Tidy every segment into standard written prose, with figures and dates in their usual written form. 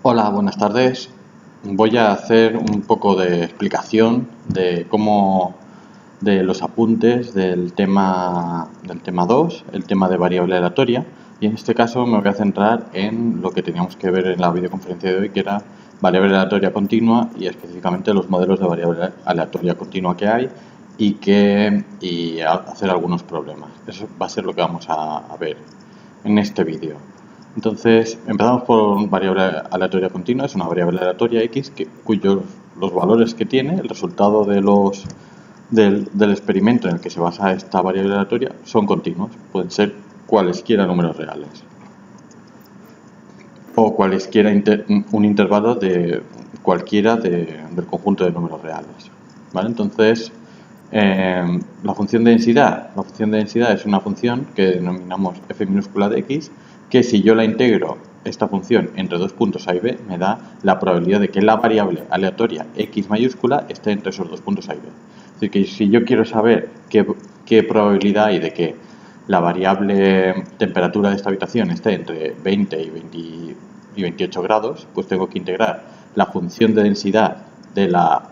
Hola, buenas tardes. Voy a hacer un poco de explicación de de los apuntes del tema 2, el tema de variable aleatoria, y en este caso me voy a centrar en lo que teníamos que ver en la videoconferencia de hoy, que era variable aleatoria continua y específicamente los modelos de variable aleatoria continua que hay y hacer algunos problemas. Eso va a ser lo que vamos a ver en este vídeo. Entonces, empezamos por variable aleatoria continua, es una variable aleatoria X cuyos los valores que tiene, el resultado del experimento en el que se basa esta variable aleatoria, son continuos, pueden ser cualesquiera números reales o cualesquiera un intervalo de cualquiera del conjunto de números reales. ¿Vale? Entonces, la función de densidad es una función que denominamos f minúscula de x, que si yo la integro esta función entre dos puntos a y b, me da la probabilidad de que la variable aleatoria x mayúscula esté entre esos dos puntos a y b. Es decir, que si yo quiero saber qué probabilidad hay de que la variable temperatura de esta habitación esté entre 20 y 28 grados, pues tengo que integrar la función de densidad de la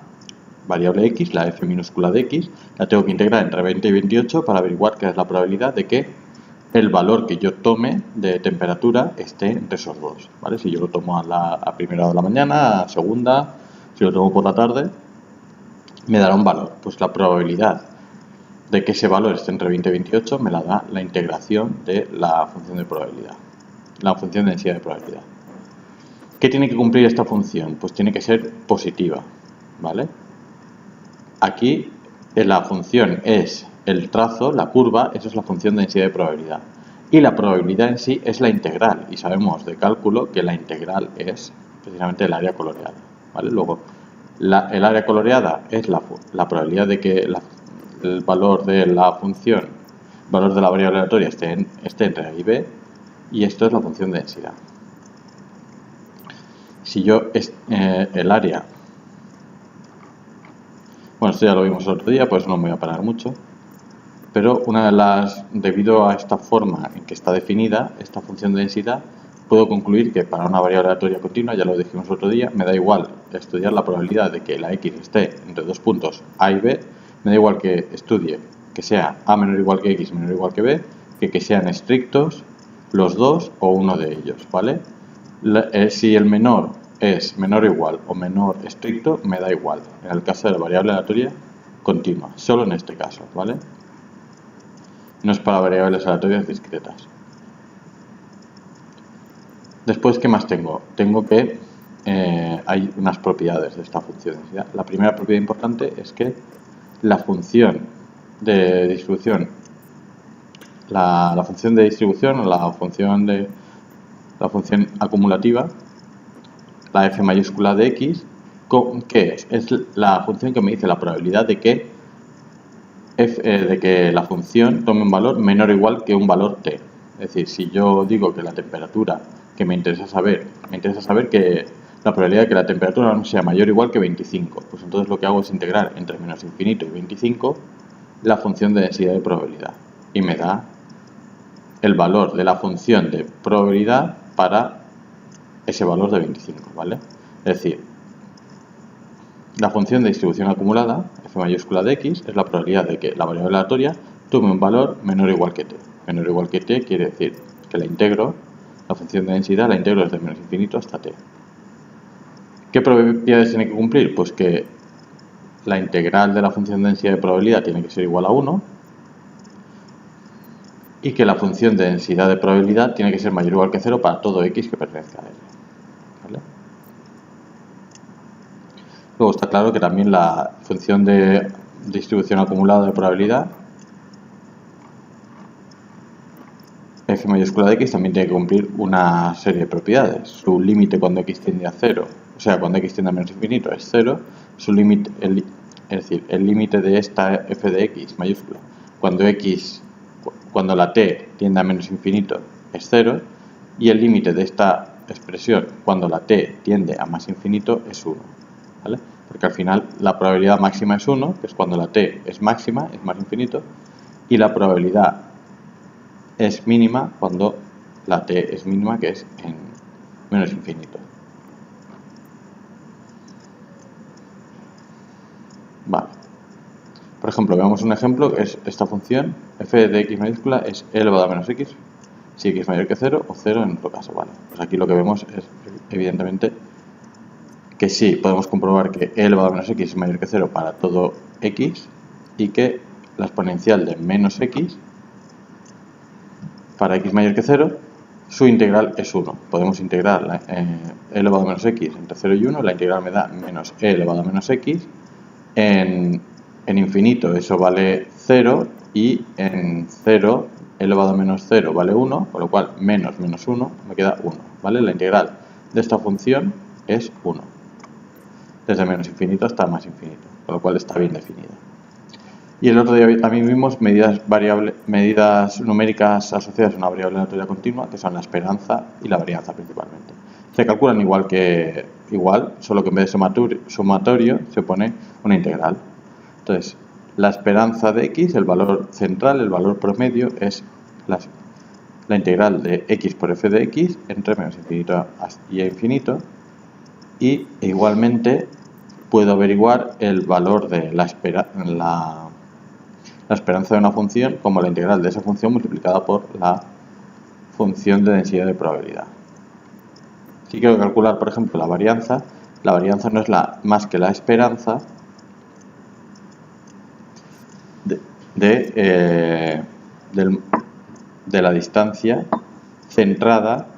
variable x, la f minúscula de x, la tengo que integrar entre 20 y 28 para averiguar qué es la probabilidad de que el valor que yo tome de temperatura esté entre esos dos, ¿vale? Si yo lo tomo a primera hora de la mañana, a segunda, si lo tomo por la tarde, me dará un valor. Pues la probabilidad de que ese valor esté entre 20 y 28 me la da la integración de la función de probabilidad, la función de densidad de probabilidad. ¿Qué tiene que cumplir esta función? Pues tiene que ser positiva, ¿vale? Aquí la función es el trazo, la curva, eso es la función de densidad de probabilidad. Y la probabilidad en sí es la integral, y sabemos de cálculo que la integral es precisamente el área coloreada, ¿vale? Luego, el área coloreada es la probabilidad de que el valor de la función, el valor de la variable aleatoria esté entre A y B, y esto es la función de densidad. Si yo el área, bueno, esto ya lo vimos el otro día, pues no me voy a parar mucho, pero debido a esta forma en que está definida esta función de densidad, puedo concluir que para una variable aleatoria continua, ya lo dijimos el otro día, me da igual estudiar la probabilidad de que la x esté entre dos puntos A y B, me da igual que estudie que sea A menor o igual que x menor o igual que B, que sean estrictos los dos o uno de ellos, ¿vale? Si el menor es menor o igual o menor estricto, me da igual, en el caso de la variable aleatoria continua, solo en este caso, ¿vale? No es para variables aleatorias discretas. Después, ¿qué más tengo? Tengo que hay unas propiedades de esta función de densidad. La primera propiedad importante es que la función de distribución, la función de distribución o la función acumulativa, la f mayúscula de x, ¿qué es? Es la función que me dice la probabilidad de que la función tome un valor menor o igual que un valor t. Es decir, si yo digo que la temperatura que me interesa saber que la probabilidad de que la temperatura no sea mayor o igual que 25, pues entonces lo que hago es integrar entre menos infinito y 25 la función de densidad de probabilidad y me da el valor de la función de probabilidad para ese valor de 25, ¿vale? Es decir, la función de distribución acumulada, f mayúscula de x, es la probabilidad de que la variable aleatoria tome un valor menor o igual que t. Menor o igual que t quiere decir que la función de densidad la integro desde menos infinito hasta t. ¿Qué propiedades tiene que cumplir? Pues que la integral de la función de densidad de probabilidad tiene que ser igual a 1 y que la función de densidad de probabilidad tiene que ser mayor o igual que 0 para todo x que pertenezca a L. ¿Vale? Luego está claro que también la función de distribución acumulada de probabilidad, f mayúscula de x, también tiene que cumplir una serie de propiedades. Su límite cuando x tiende a 0, o sea, cuando x tiende a menos infinito es 0, su límite, es decir, el límite de esta f de x mayúscula cuando la t tiende a menos infinito es 0, y el límite de esta expresión cuando la t tiende a más infinito es 1, ¿vale? Porque al final la probabilidad máxima es 1, que es cuando la t es máxima, es más infinito, y la probabilidad es mínima cuando la t es mínima, que es en menos infinito. ejemplo, veamos un ejemplo, que es esta función, f de x mayúscula es e elevado a menos x, si x es mayor que 0 o 0 en otro caso, ¿vale? Pues aquí lo que vemos es, evidentemente, que sí, podemos comprobar que e elevado a menos x es mayor que 0 para todo x y que la exponencial de menos x para x mayor que 0, su integral es 1. Podemos integrar e elevado a menos x entre 0 y 1, la integral me da menos e elevado a menos x, en infinito eso vale 0 y en 0 e elevado a menos 0 vale 1, con lo cual menos 1 me queda 1, ¿vale? La integral de esta función es 1, desde menos infinito hasta más infinito, con lo cual está bien definida. Y el otro día también vimos medidas numéricas asociadas a una variable aleatoria continua, que son la esperanza y la varianza principalmente. Se calculan igual, solo que en vez de sumatorio se pone una integral. Entonces, la esperanza de x, el valor central, el valor promedio, es la integral de x por f de x entre menos infinito y infinito. Y igualmente puedo averiguar el valor de la esperanza de una función como la integral de esa función multiplicada por la función de densidad de probabilidad. Si quiero calcular, por ejemplo, la varianza no es más que la esperanza de la distancia centrada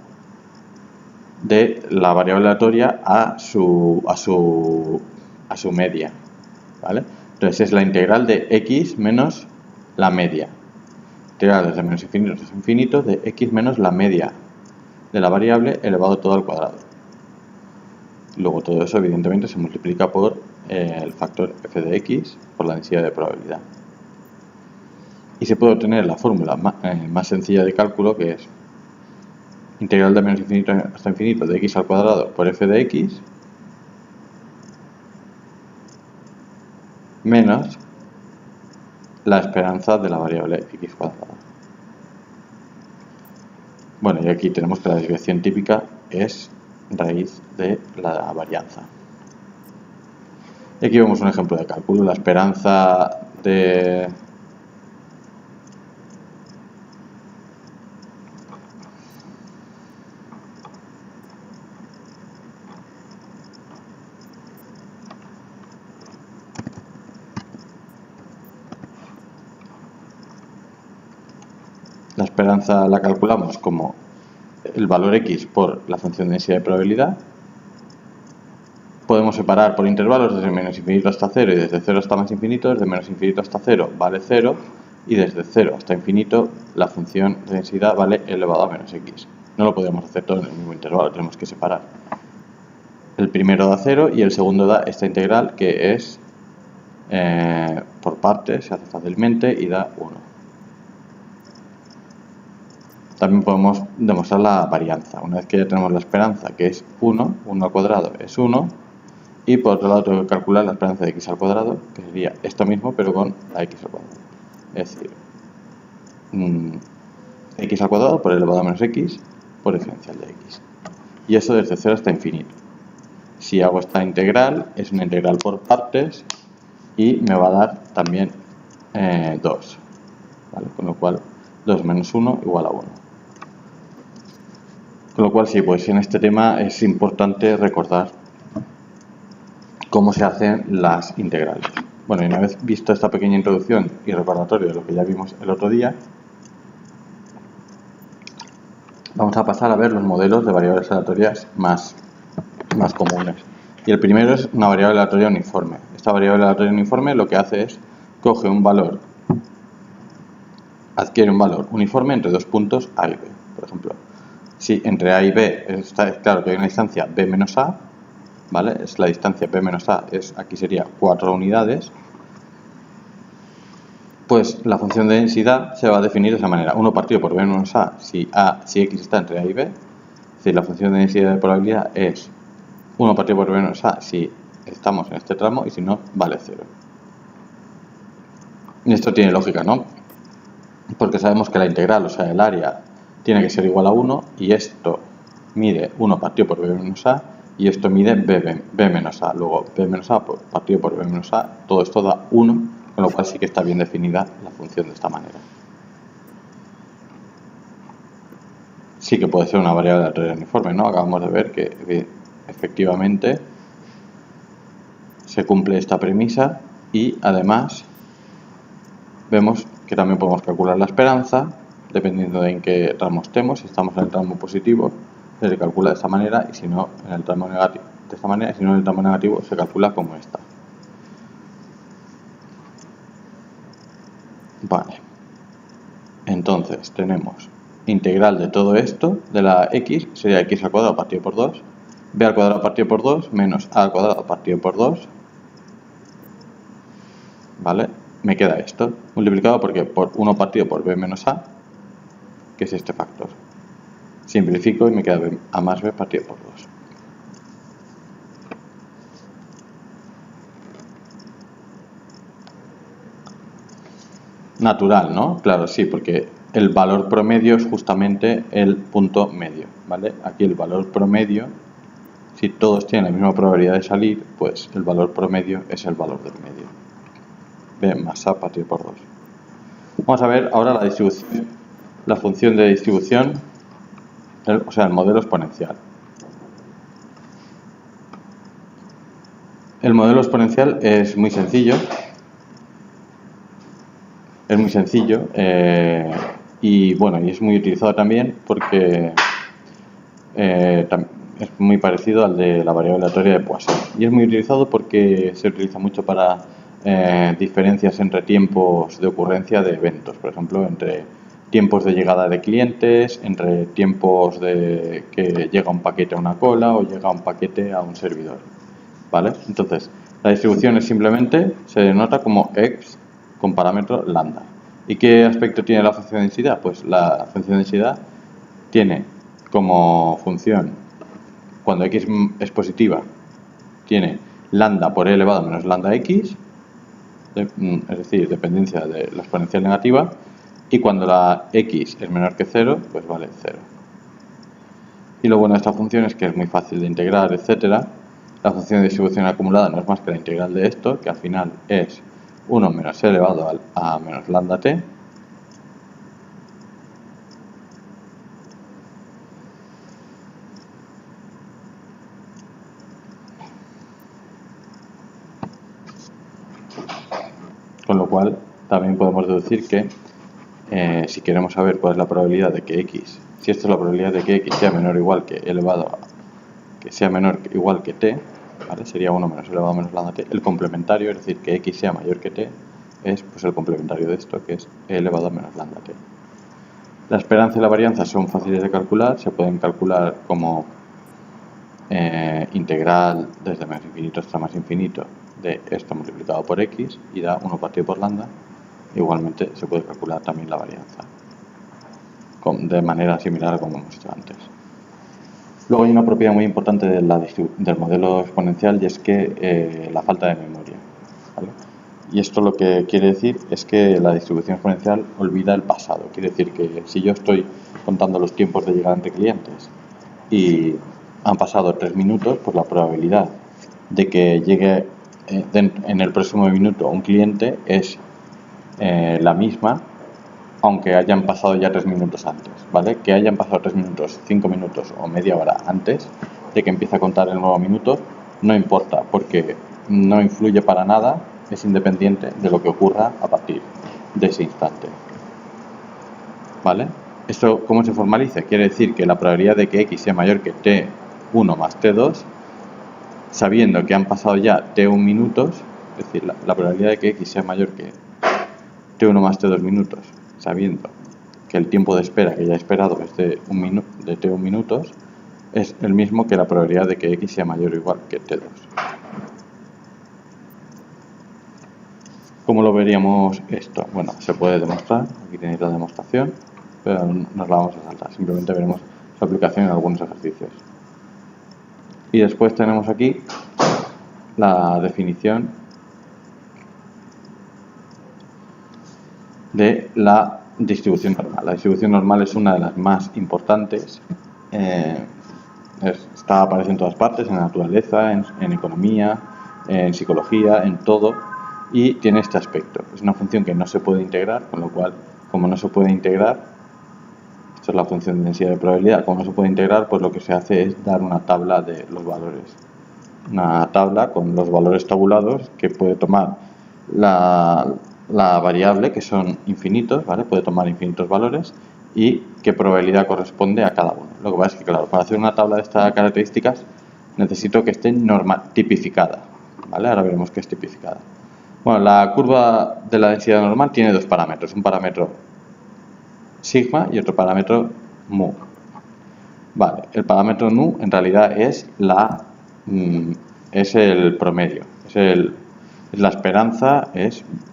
de la variable aleatoria a su media, ¿vale? Entonces es la integral de x menos la media. Integral desde menos infinito hasta infinito de x menos la media de la variable elevado todo al cuadrado. Luego todo eso evidentemente se multiplica por el factor f de x por la densidad de probabilidad. Y se puede obtener la fórmula más sencilla de cálculo, que es integral de menos infinito hasta infinito de x al cuadrado por f de x menos la esperanza de la variable x cuadrada. Bueno, y aquí tenemos que la desviación típica es raíz de la varianza. Y aquí vemos un ejemplo de cálculo. La esperanza de la esperanza la calculamos como el valor x por la función de densidad de probabilidad. Podemos separar por intervalos desde menos infinito hasta 0 y desde 0 hasta más infinito. Desde menos infinito hasta 0 vale 0 y desde 0 hasta infinito la función de densidad vale elevado a menos x. No lo podemos hacer todo en el mismo intervalo, tenemos que separar. El primero da 0 y el segundo da esta integral que es por partes, se hace fácilmente y da 1. También podemos demostrar la varianza. Una vez que ya tenemos la esperanza, que es 1 al cuadrado es 1, y por otro lado tengo que calcular la esperanza de x al cuadrado, que sería esto mismo, pero con la x al cuadrado. Es decir, x al cuadrado por elevado a menos x por diferencial de x. Y eso desde 0 hasta infinito. Si hago esta integral, es una integral por partes y me va a dar también 2. ¿Vale? Con lo cual 2 menos 1 igual a 1. Con lo cual sí, pues en este tema es importante recordar cómo se hacen las integrales. Bueno, y una vez visto esta pequeña introducción y recordatorio de lo que ya vimos el otro día, vamos a pasar a ver los modelos de variables aleatorias más comunes. Y el primero es una variable aleatoria uniforme. Esta variable aleatoria uniforme lo que hace es coge un valor, adquiere un valor uniforme entre dos puntos A y B. Por ejemplo, si entre A y B está claro que hay una distancia B menos A, ¿vale? Es la distancia B menos A, aquí sería 4 unidades, pues la función de densidad se va a definir de esa manera. 1 partido por B menos A si X está entre A y B. Es decir, la función de densidad de probabilidad es 1 partido por B menos A si estamos en este tramo y si no, vale 0. Y esto tiene lógica, ¿no? Porque sabemos que la integral, o sea, el área, tiene que ser igual a 1 y esto mide 1 partido por B menos A y esto mide B menos A. Luego B menos A partido por B menos A, todo esto da 1, con con lo cual sí que está bien definida la función de esta manera. Sí que puede ser una variable aleatoria uniforme, ¿no? Acabamos de ver que efectivamente se cumple esta premisa y además vemos que también podemos calcular la esperanza dependiendo de en qué tramo estemos. Si estamos en el tramo positivo se calcula de esta manera, y si no en el tramo negativo de esta manera, y si no en el tramo negativo se calcula como esta. Vale, entonces tenemos integral de todo esto de la x sería x al cuadrado partido por 2, b al cuadrado partido por 2 menos a al cuadrado partido por 2, ¿vale? Me queda esto multiplicado por 1 partido por b menos a, que es este factor. Simplifico y me queda a más b partido por 2. Natural, ¿no? Claro, sí, porque el valor promedio es justamente el punto medio, ¿vale? Aquí el valor promedio, si todos tienen la misma probabilidad de salir, pues el valor promedio es el valor del medio. B más a partido por 2. Vamos a ver ahora la distribución, la función de distribución, o sea, el modelo exponencial. El modelo exponencial es muy sencillo. Es muy sencillo y bueno, y es muy utilizado también porque es muy parecido al de la variable aleatoria de Poisson, y es muy utilizado porque se utiliza mucho para diferencias entre tiempos de ocurrencia de eventos, por ejemplo, entre tiempos de llegada de clientes, entre tiempos de que llega un paquete a una cola o llega un paquete a un servidor, ¿vale? Entonces, la distribución es simplemente, se denota como x con parámetro lambda. ¿Y qué aspecto tiene la función de densidad? Pues la función de densidad tiene como función, cuando x es positiva, tiene lambda por e elevado a menos lambda x, es decir, dependencia de la exponencial negativa, y cuando la x es menor que 0, pues vale 0. Y lo bueno de esta función es que es muy fácil de integrar, etcétera. La función de distribución acumulada no es más que la integral de esto, que al final es 1 menos e elevado a menos lambda t. Con lo cual también podemos deducir que si queremos saber cuál es la probabilidad de que x, si esto es la probabilidad de que x sea menor o igual que e elevado a, que sea menor o igual que t, ¿vale? Sería 1 menos e elevado a menos lambda t. El complementario, es decir, que x sea mayor que t, es pues el complementario de esto, que es e elevado a menos lambda t. La esperanza y la varianza son fáciles de calcular, se pueden calcular como integral desde menos infinito hasta más infinito de esto multiplicado por x y da 1 partido por lambda. Igualmente se puede calcular también la varianza de manera similar a como hemos hecho antes. Luego hay una propiedad muy importante del modelo exponencial, y es que la falta de memoria, ¿vale? Y esto lo que quiere decir es que la distribución exponencial olvida el pasado. Quiere decir que si yo estoy contando los tiempos de llegada entre clientes y han pasado 3 minutos, pues la probabilidad de que llegue en el próximo minuto un cliente es la misma, aunque hayan pasado ya 3 minutos antes, ¿vale? Que hayan pasado 3 minutos, 5 minutos o media hora antes de que empiece a contar el nuevo minuto, no importa, porque no influye para nada, es independiente de lo que ocurra a partir de ese instante, ¿vale? ¿Esto cómo se formaliza? Quiere decir que la probabilidad de que x sea mayor que t1 más t2, sabiendo que han pasado ya t1 minutos, es decir, la probabilidad de que x sea mayor que t1 más t2 minutos, sabiendo que el tiempo de espera que ya he esperado es de t1 minutos, es el mismo que la probabilidad de que x sea mayor o igual que t2. ¿Cómo lo veríamos esto? Bueno, se puede demostrar, aquí tenéis la demostración, pero nos la vamos a saltar, simplemente veremos su aplicación en algunos ejercicios. Y después tenemos aquí la definición de la distribución normal. La distribución normal es una de las más importantes, aparece en todas partes, en la naturaleza, en economía, en psicología, en todo, y tiene este aspecto. Es una función que no se puede integrar, con lo cual, como no se puede integrar, esto es la función de densidad de probabilidad, como no se puede integrar, pues lo que se hace es dar una tabla de los valores. Una tabla con los valores tabulados que puede tomar la variable, que son infinitos, ¿vale? Puede tomar infinitos valores y qué probabilidad corresponde a cada uno. Lo que pasa es que, claro, para hacer una tabla de estas características necesito que esté tipificada, ¿vale? Ahora veremos qué es tipificada. Bueno, la curva de la densidad normal tiene dos parámetros, un parámetro sigma y otro parámetro mu. Vale, el parámetro mu en realidad es el promedio, es la esperanza,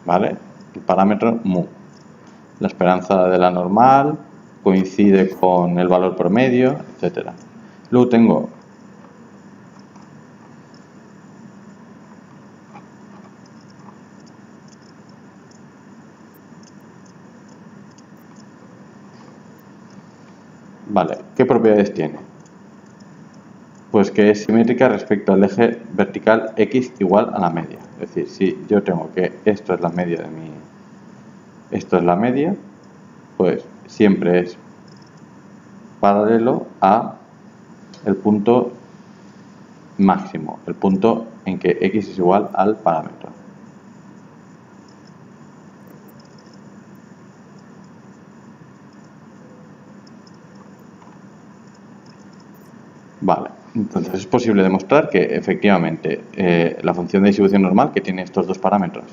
¿vale? El parámetro mu. La esperanza de la normal coincide con el valor promedio, etcétera. Luego tengo vale, ¿qué propiedades tiene? Pues que es simétrica respecto al eje vertical x igual a la media. Es decir, si yo tengo que esto es la media de esto es la media, pues siempre es paralelo a el punto máximo, el punto en que x es igual al parámetro. Vale, entonces es posible demostrar que efectivamente la función de distribución normal, que tiene estos dos parámetros,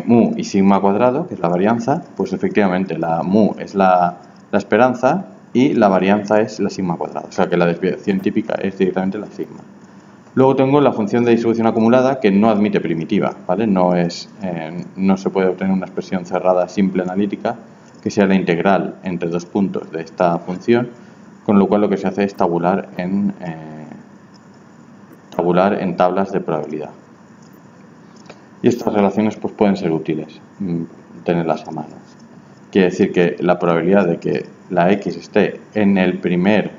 mu y sigma cuadrado, que es la varianza, pues efectivamente la mu es la esperanza y la varianza es la sigma cuadrado, o sea que la desviación típica es directamente la sigma. Luego tengo la función de distribución acumulada, que no admite primitiva, ¿vale? No se puede obtener una expresión cerrada simple analítica que sea la integral entre dos puntos de esta función, con lo cual lo que se hace es tabular en tablas de probabilidad. Y estas relaciones pues pueden ser útiles tenerlas a mano. Quiere decir que la probabilidad de que la x esté en el primer,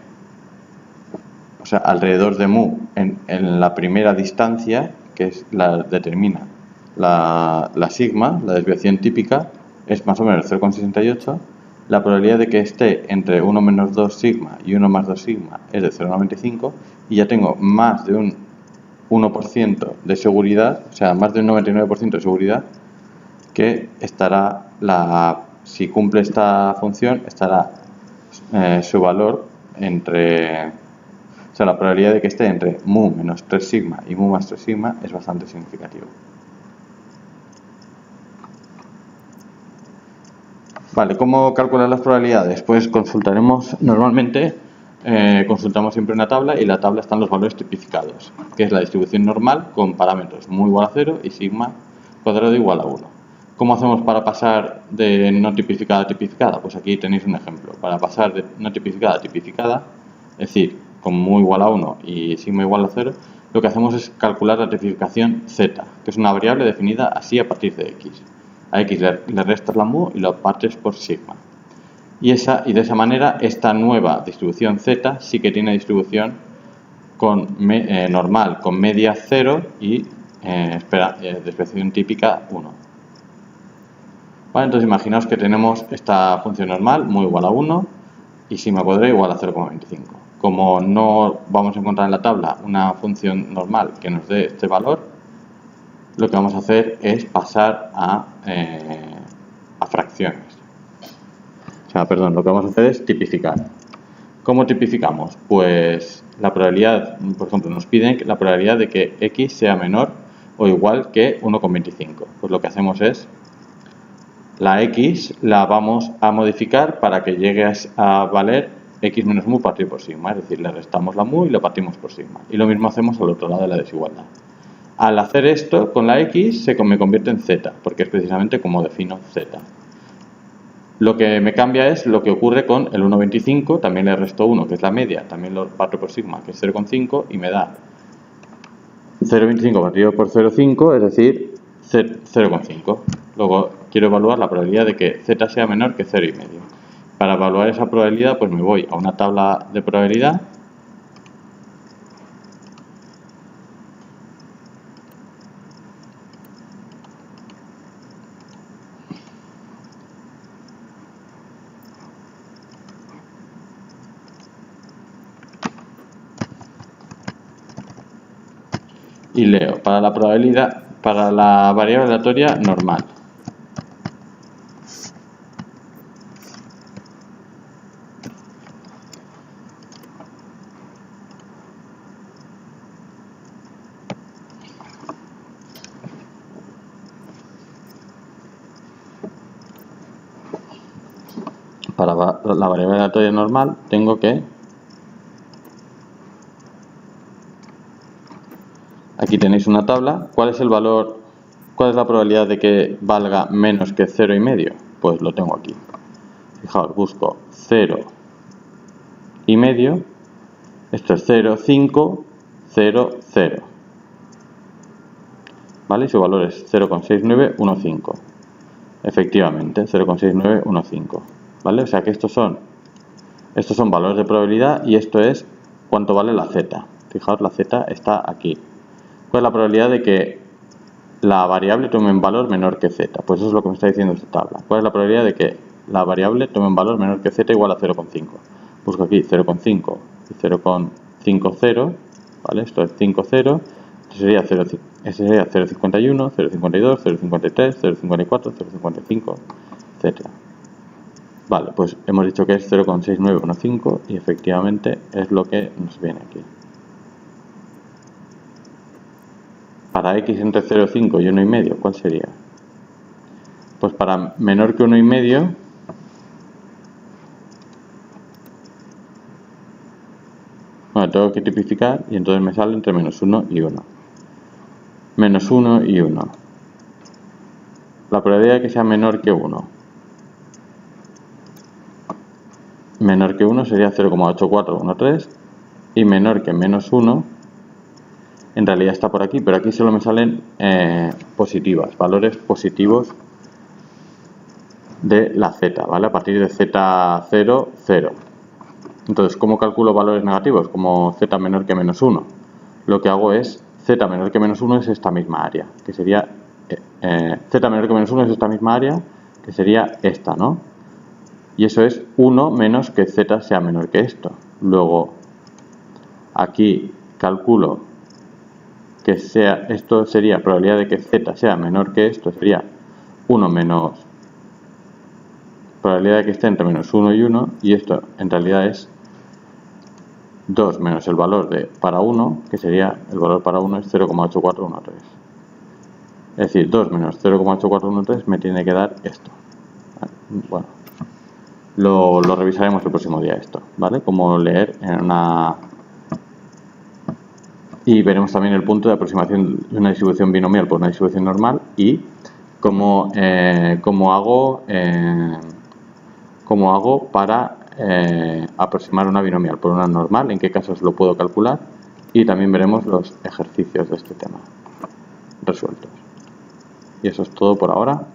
o sea, alrededor de mu en la primera distancia, que es determina la sigma, la desviación típica, es más o menos 0,68. La probabilidad de que esté entre 1 menos 2 sigma y 1 más 2 sigma es de 0,95 y ya tengo más de un 1% de seguridad, o sea, más de un 99% de seguridad que estará, si cumple esta función, estará su valor entre, o sea, la probabilidad de que esté entre mu menos 3 sigma y mu más 3 sigma es bastante significativa. Vale, ¿cómo calcular las probabilidades? Pues consultamos siempre una tabla y en la tabla están los valores tipificados, que es la distribución normal con parámetros mu igual a 0 y sigma cuadrado igual a 1. ¿Cómo hacemos para pasar de no tipificada a tipificada? Pues aquí tenéis un ejemplo. Para pasar de no tipificada a tipificada, es decir, con mu igual a 1 y sigma igual a 0, lo que hacemos es calcular la tipificación z, que es una variable definida así a partir de x. A x le restas la mu y lo partes por sigma. Y de esa manera esta nueva distribución z sí que tiene distribución normal con media 0 y desviación típica 1. Vale, entonces imaginaos que tenemos esta función normal mu igual a 1 y sigma cuadrado igual a 0,25. Como no vamos a encontrar en la tabla una función normal que nos dé este valor, lo que vamos a hacer es pasar a fracciones. Lo que vamos a hacer es tipificar. ¿Cómo tipificamos? Pues la probabilidad, por ejemplo, nos piden la probabilidad de que x sea menor o igual que 1,25. Pues lo que hacemos es la x la vamos a modificar para que llegue a valer x menos mu partido por sigma, es decir, le restamos la mu y lo partimos por sigma. Y lo mismo hacemos al otro lado de la desigualdad. Al hacer esto con la x me convierte en z, porque es precisamente como defino z. Lo que me cambia es lo que ocurre con el 1,25, también le resto 1, que es la media, también lo parto por sigma, que es 0,5, y me da 0,25 partido por 0,5, es decir, 0,5. Luego quiero evaluar la probabilidad de que z sea menor que 0,5. Para evaluar esa probabilidad, pues me voy a una tabla de probabilidad. y leo para la probabilidad, para la variable aleatoria normal. Para la variable aleatoria normal tengo que, aquí tenéis una tabla, ¿cuál es el valor, cuál es la probabilidad de que valga menos que 0,5? Pues lo tengo aquí. Fijaos, busco 0,5, esto es 0,5, 0, 0. ¿Vale? Y su valor es 0,6915. Efectivamente, 0,6915. ¿Vale? O sea que estos son valores de probabilidad y esto es cuánto vale la z. Fijaos, la z está aquí. ¿Cuál es la probabilidad de que la variable tome un valor menor que z? Pues eso es lo que me está diciendo esta tabla. ¿Cuál es la probabilidad de que la variable tome un valor menor que z igual a 0,5? Busco aquí 0,5 y 0,50, ¿vale? Esto es 50, esto sería 0,51, 0,52, 0,53, 0,54, 0,55, etc. Vale, pues hemos dicho que es 0,6915 y efectivamente es lo que nos viene aquí. Para x entre 0,5 y 1,5, ¿cuál sería? Pues para menor que 1,5, bueno, tengo que tipificar y entonces me sale entre menos 1 y 1. Menos 1 y 1. La probabilidad de que sea menor que 1. Menor que 1 sería 0,8413 y menor que menos 1 en realidad está por aquí, pero aquí solo me salen positivas, valores positivos de la z, ¿vale? A partir de z0, 0. Entonces, ¿cómo calculo valores negativos? Como z menor que menos 1. Lo que hago es, z menor que menos 1 es esta misma área, que sería, z menor que menos 1 es esta misma área, que sería esta, ¿no? Y eso es 1 menos que z sea menor que esto. Luego, aquí calculo que sea, esto sería probabilidad de que z sea menor que esto, sería 1 menos probabilidad de que esté entre menos 1 y 1, y esto en realidad es 2 menos el valor de para 1, que sería, el valor para 1 es 0,8413. Es decir, 2 menos 0,8413 me tiene que dar esto. Bueno, lo revisaremos el próximo día esto, ¿vale? Cómo leer en una... Y veremos también el punto de aproximación de una distribución binomial por una distribución normal y cómo hago para aproximar una binomial por una normal, en qué casos lo puedo calcular, y también veremos los ejercicios de este tema resueltos. Y eso es todo por ahora.